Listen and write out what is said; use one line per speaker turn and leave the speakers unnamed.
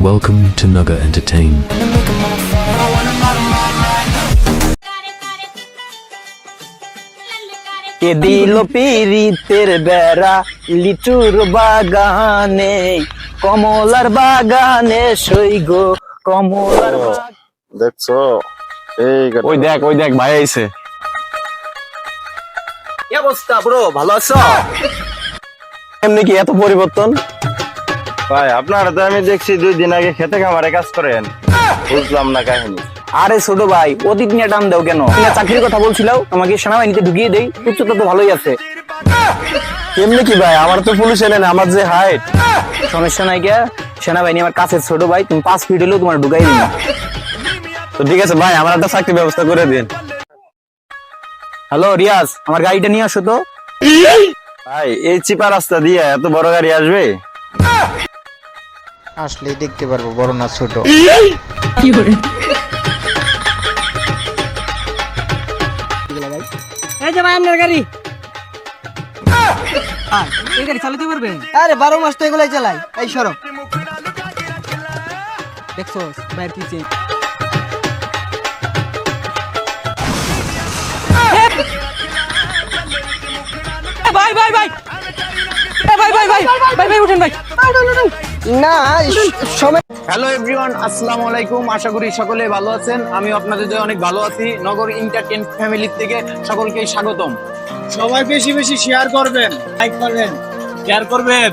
Welcome to Naga Entertain.
কে দিল পিরিতের বেড়া লিচুর বাগানে কমলার বাগানে সইগ কমলার
দেখছো
ওই দেখ ভাই আইছে।
কি অবস্থা ব্রো, ভালো আছো?
এমনি কি এত পরিবর্তন?
ভাই আপনারা তো আমি দেখছি 2 দিন আগে খেতে খামারে কাজ করেন, বুঝলাম না কাহিনী।
আরে ছোট ভাই, অতীত নিয়ে টান দাও কেন? তুমি চাকরির কথা বলছিলাও, তোমাকে সেনাবাহিনীতে ঢুকিয়ে দেই, উচ্চতা তো ভালোই আছে।
এমনি কি ভাই, আমার তো পুলিশ এলেন, আমার যে হাইট।
সমস্যা নাই কে, সেনাবাহিনী আমার কাছে ছোট ভাই, তুমি 5 ফিট হলেও তোমার ঢুকাই দিন।
তো ঠিক আছে ভাই, আমার একটা চাকরির ব্যবস্থা করে দিন।
হ্যালো রিয়াজ, আমার গাড়িটা নিয়ে আসো তো।
ভাই এই চিপা রাস্তা দিয়ে এত বড় গাড়ি আসবে?
আসলেই দেখতে পারবো বড় না ছোট।
এই যে ভাই আপনার গাড়ি। এই গাড়ি চালাতে পারবে? আরে 12 মাস তো এগুলাই চালাই। এই সরো। দেখছো বাইরে পিছে। ভাই ভাই ভাই ভাই উঠেন ভাই।
না সময়
হ্যালো এভরিওয়ান, আসসালামু আলাইকুম। আশা করি সকলে ভালো আছেন। আমি আপনাদের জন্য অনেক ভালো আছি। নগর এন্টারটেইন ফ্যামিলি থেকে সকলকে স্বাগতম।
সবাই বেশি বেশি শেয়ার করবেন, লাইক করবেন, শেয়ার করবেন।